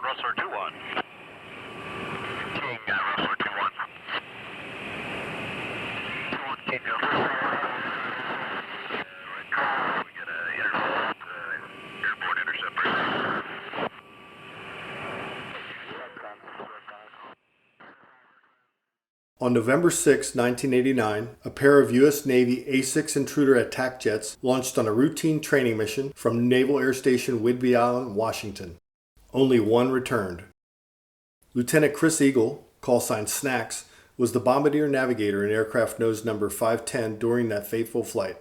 Rustler 2-1. King, Rustler 2-1. 2-1, King, go. Right call, we got a airborne interceptor. On November 6, 1989, a pair of U.S. Navy A-6 Intruder attack jets launched on a routine training mission from Naval Air Station Whidbey Island, Washington. Only one returned. Lieutenant Chris Eagle, call sign Snacks, was the bombardier navigator in aircraft nose number 510 during that fateful flight.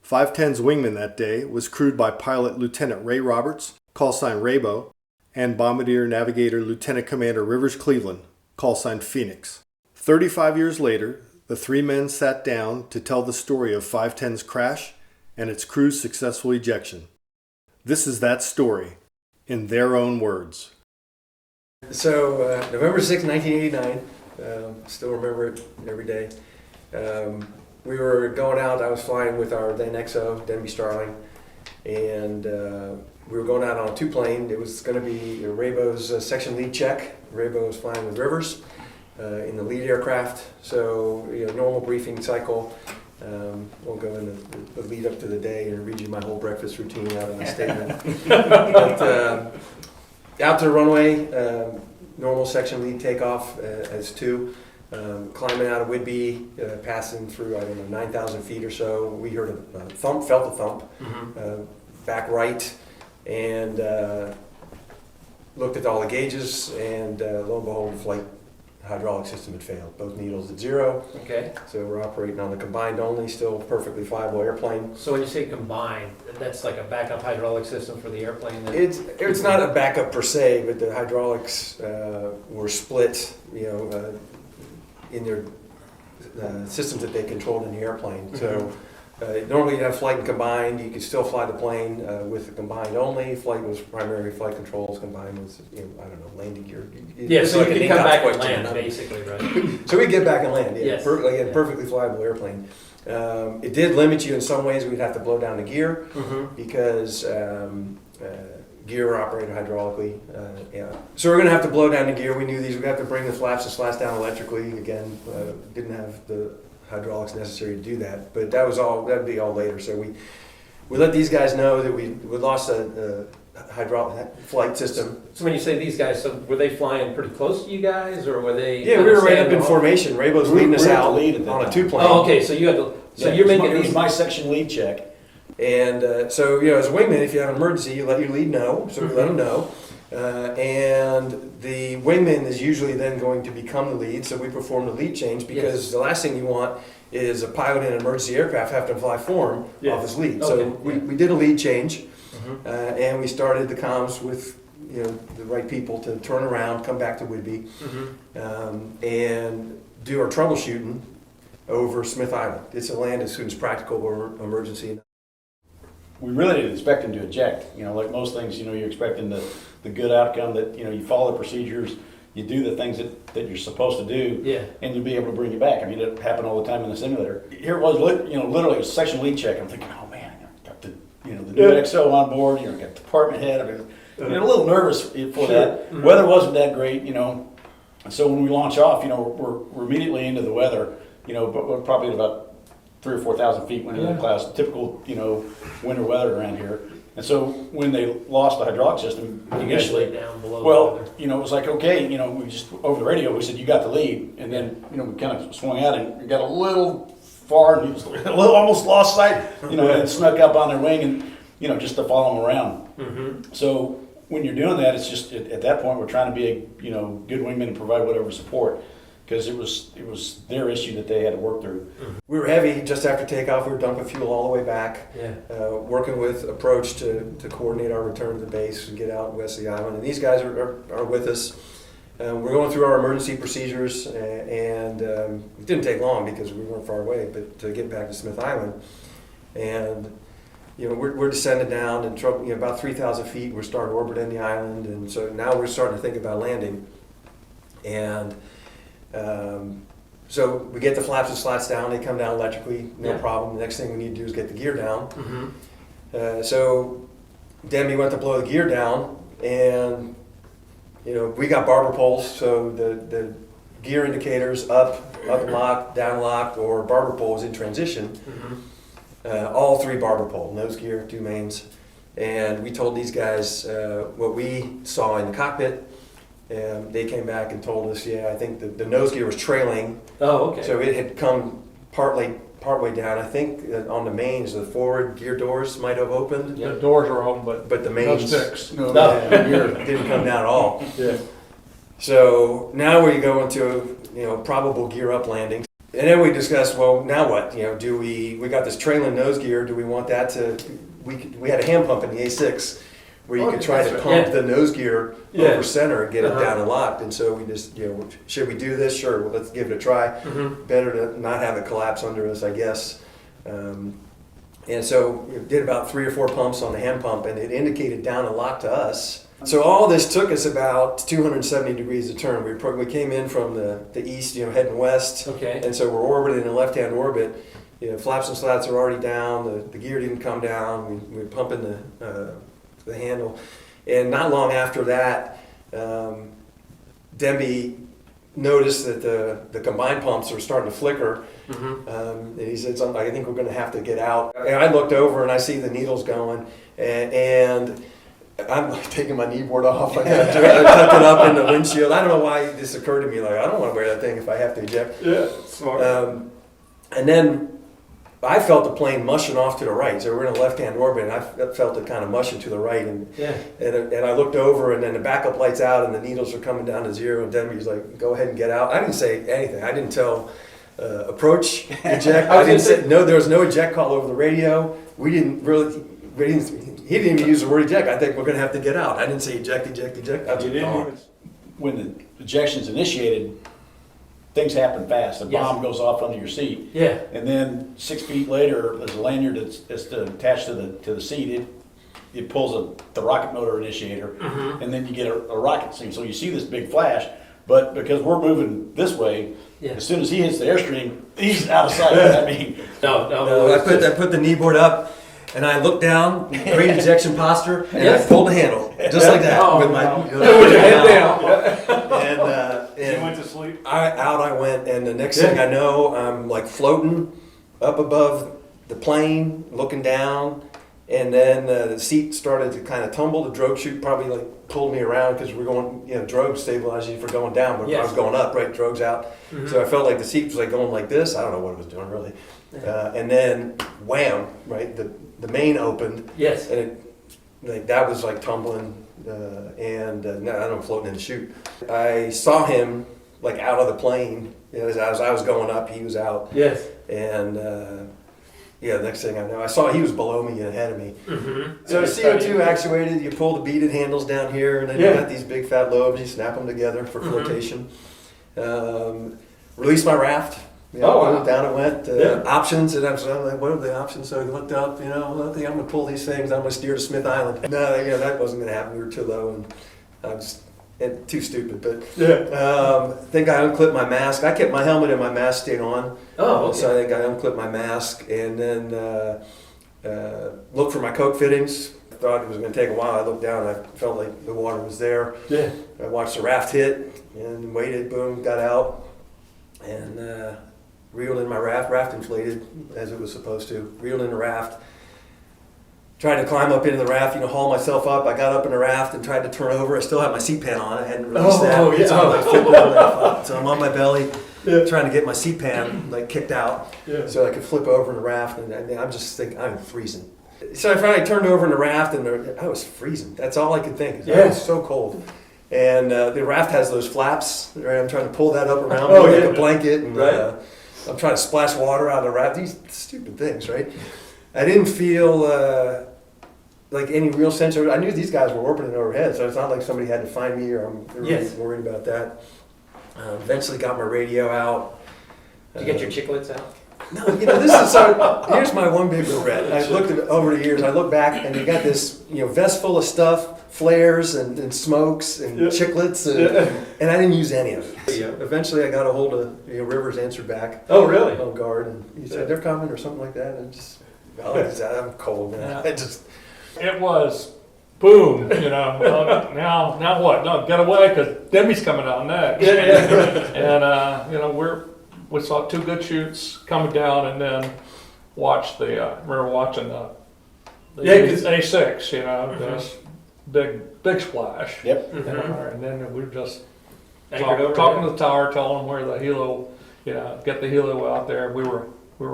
510's wingman that day was crewed by pilot Lieutenant Ray Roberts, call sign Raybo, and bombardier navigator Lieutenant Commander Rivers Cleveland, call sign Phoenix. 35 years later, the three men sat down to tell the story of 510's crash and its crew's successful ejection. This is that story, in their own words. So, November 6, 1989, still remember it every day. We were going out, I was flying with our then XO, Denby Starling, and we were going out on a two-plane. It was going to be Raybo's section lead check. Raybo was flying with Rivers in the lead aircraft, so normal briefing cycle. Won't go into the lead up to the day and read you my whole breakfast routine out of my statement. But, out to the runway, normal section lead takeoff as two. Climbing out of Whidbey, passing through, 9,000 feet or so. We heard a thump, felt a thump, back right, and looked at all the gauges, and lo and behold, the flight hydraulic system had failed. Both needles at zero. Okay. So we're operating on the combined only, still perfectly flyable airplane. So when you say combined, that's like a backup hydraulic system for the airplane? It's not a backup per se, but the hydraulics were split, in their systems that they controlled in the airplane. Mm-hmm. So normally you'd have flight and combined. You could still fly the plane with the combined only. Flight was primary flight controls, combined with, landing gear. So you could come back and land, basically, right? So we'd get back and land, Yes. Perfectly flyable airplane. It did limit you in some ways. We'd have to blow down the gear because gear operated hydraulically. So we're going to have to blow down the gear. We knew these. We'd have to bring the flaps and slats down electrically. Again, didn't have the hydraulics necessary to do that. But that'd be all later. So we let these guys know that we lost a hydraulic flight system. So when you say these guys, so were they flying pretty close to you guys, or were they? Yeah, we were right up in formation. Raybo's leading us out on a two-plane. Oh, okay. So you had to. So you're making it was my section lead check. And so, as a wingman, if you have an emergency, you let your lead know, so we let them know. And the wingman is usually then going to become the lead, so we perform the lead change because the last thing you want is a pilot in an emergency aircraft have to fly form off his lead. So we did a lead change, and we started the comms with the right people to turn around, come back to Whidbey, and do our troubleshooting over Smith Island. It's a land as soon as practical or emergency. We really didn't expect him to eject. Like most things, you're expecting the good outcome that, you follow the procedures, you do the things that you're supposed to do, and you'll be able to bring it back. I mean, it happened all the time in the simulator. Here it was, literally a section lead check. I'm thinking, oh man, got the new XO on board, got the department head. I mean, a little nervous for that. Mm-hmm. Weather wasn't that great, So when we launch off, we're immediately into the weather, but we're probably at about 3,000 or 4,000 feet wind in the clouds, typical, winter weather around here. And so when they lost the hydraulic system initially, down below it was like, okay, we just, over the radio, we said, you got the lead. And then, we kind of swung out and got a little far and almost lost sight, and snuck up on their wing and, just to follow them around. Mm-hmm. So when you're doing that, it's just, at that point, we're trying to be a, good wingman and provide whatever support. Because it was their issue that they had to work through. We were heavy just after takeoff. We were dumping fuel all the way back. Working with approach to coordinate our return to the base and get out west of the island. And these guys are with us. We're going through our emergency procedures, and it didn't take long because we weren't far away. But to get back to Smith Island, and we're descending down and about 3,000 feet. We're starting to orbit in the island, and so now we're starting to think about landing. And so we get the flaps and slats down, they come down electrically, no problem. The next thing we need to do is get the gear down. So Demi went to blow the gear down, and we got barber poles, so the gear indicators up and lock, down lock, or barber poles in transition. Mm-hmm. All 3 barber pole, nose gear, 2 mains. And we told these guys what we saw in the cockpit. And they came back and told us, I think the nose gear was trailing. Oh, okay. So it had come partway down. I think on the mains, the forward gear doors might have opened. The doors are open, But the no mains sticks. No. didn't come down at all. Yeah. So now we go into probable gear up landings, and then we discuss, well, now what? Do we got this trailing nose gear? Do we want that to? We had a hand pump in the A6 where you could try to pump the nose gear over center and get it down and locked. And so we just should we do this? Sure, well, let's give it a try. Mm-hmm. Better to not have it collapse under us, I guess. And so we did about 3 or 4 pumps on the hand pump, and it indicated down and locked to us. So all this took us about 270 degrees of turn. We came in from the east, heading west. Okay. And so we're orbiting in a left-hand orbit. Flaps and slats are already down. The gear didn't come down. We were pumping the handle. And not long after that, Denby noticed that the combined pumps are starting to flicker. Mm-hmm. And he said something like, I think we're going to have to get out. And I looked over and I see the needles going, and I'm like taking my kneeboard off. I tuck it up in the windshield. I don't know why this occurred to me. Like, I don't want to wear that thing if I have to eject. Yeah, smart. And then I felt the plane mushing off to the right. So we're in a left-hand orbit, and I felt it kind of mushing to the right. And I looked over, and then the backup light's out, and the needles are coming down to 0. And Denby's like, "Go ahead and get out." I didn't say anything. I didn't tell approach, eject. I didn't say no. There was no eject call over the radio. We didn't really. He didn't even use the word eject. I think we're going to have to get out. I didn't say eject. I was gone. When the ejection's initiated, things happen fast. The bomb goes off under your seat. Yeah. And then 6 feet later, there's a lanyard that's attached to the seat. It pulls the rocket motor initiator, Mm-hmm. and then you get a rocket scene. So you see this big flash, but because we're moving this way, as soon as he hits the airstream, he's out of sight. I mean, No, I put the kneeboard up, and I looked down, great ejection posture, and I pulled the handle just like that with my head down. And You went to sleep. out I went, and the next thing I know, I'm like floating up above the plane, looking down, and then the seat started to kind of tumble. The drogue chute probably like pulled me around because we're going, drogue stabilizes you for going down, but I was going up, right, drogue's out. Mm-hmm. So I felt like the seat was like going like this. I don't know what it was doing really. And then wham, right, the main opened. Yes. And that was like tumbling, and I don't know, floating in the chute. I saw him like out of the plane. As I was going up, he was out. Yes. And the next thing I know, I saw he was below me and ahead of me. Mm-hmm. So CO2 actuated, you pull the beaded handles down here, and then you got these big fat lobes, you snap them together for flotation. Release my raft. Down it went. Options, and I was like, what are the options? So I looked up, I think I'm going to pull these things, I'm going to steer to Smith Island. No, that wasn't going to happen. We were too low, and I was too stupid. But I think I unclipped my mask. I kept my helmet and my mask stayed on. Oh, okay. So I think I unclipped my mask, and then looked for my coke fittings. Thought it was going to take a while. I looked down, and I felt like the water was there. Yeah. I watched the raft hit, and waited, boom, got out, and reeled in my raft. Raft inflated as it was supposed to. Reeled in the raft. Tried to climb up into the raft, haul myself up. I got up in the raft and tried to turn over. I still had my seat pan on. I hadn't released that. So I'm like flipping over. So I'm on my belly, trying to get my seat pan like kicked out, so I could flip over in the raft. And I'm just thinking, I'm freezing. So I finally turned over in the raft, and I was freezing. That's all I could think. It was so cold. And the raft has those flaps. Right? I'm trying to pull that up around me like a blanket, and I'm trying to splash water out of the raft. These stupid things, right? I didn't feel like any real sense of it. I knew these guys were orbiting overhead, so it's not like somebody had to find me, or I'm really worried about that. Eventually got my radio out. Did you get your chiclets out? No, this is so. Here's my one big regret. I looked at it over the years. I look back, and you got this, vest full of stuff, flares and smokes and chiclets, and I didn't use any of it. Eventually, I got a hold of Rivers. Answered back. Oh, really? On guard, and he said they're coming or something like that. And I'm cold, man. It was boom, now what? No, get away, because Debbie's coming out next. And, we saw 2 good shoots coming down, and then watched remember watching the A6, this big splash. Yep. And then we were just Anchored over talking there. to the tower, telling them where the helo, get the helo out there. We were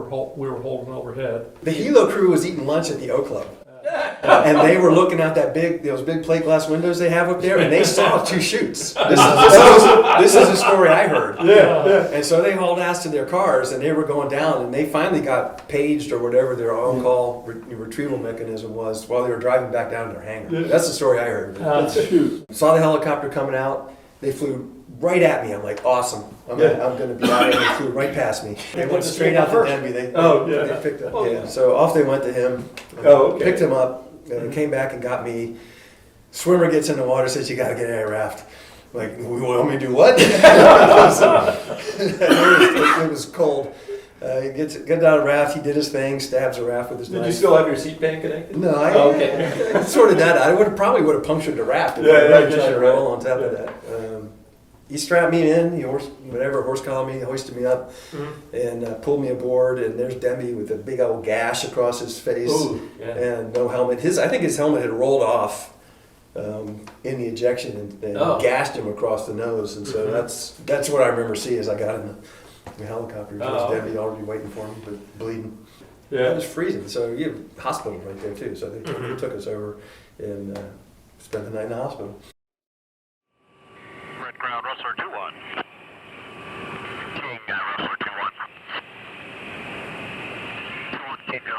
holding overhead. The helo crew was eating lunch at the O Club. And they were looking out those big plate glass windows they have up there, and they saw 2 shoots. This is a story I heard. Yeah. And so they hauled ass to their cars, and they were going down, and they finally got paged or whatever their on-call retrieval mechanism was while they were driving back down to their hangar. That's the story I heard. Saw the helicopter coming out. They flew right at me. I'm like, awesome. I'm going to be out here. They flew right past me. They went straight out to Denby. They picked up. Yeah. So off they went to him. Picked him up. Came back and got me. Swimmer gets in the water, says, you got to get out of the raft. Like, we want me to do what? It was cold. He gets out of the raft. He did his thing. Stabs the raft with his knife. Did you still have your seat band connected? No, I sorted that out. I probably would have punctured the raft if I really tried to roll on top of that. He strapped me in, he horse collar me, hoisted me up, and pulled me aboard. And there's Demi with a big old gash across his face. Ooh, yeah. And no helmet. I think his helmet had rolled off in the ejection and gashed him across the nose. And so that's what I remember seeing as I got in the helicopter. There's Debbie already waiting for me, but bleeding. Yeah. It was freezing. So you have hospital right there too. So they took us over and spent the night in the hospital. Red Crown, Rustler 2-1. King, Rustler 2-1. 2-1, King, go.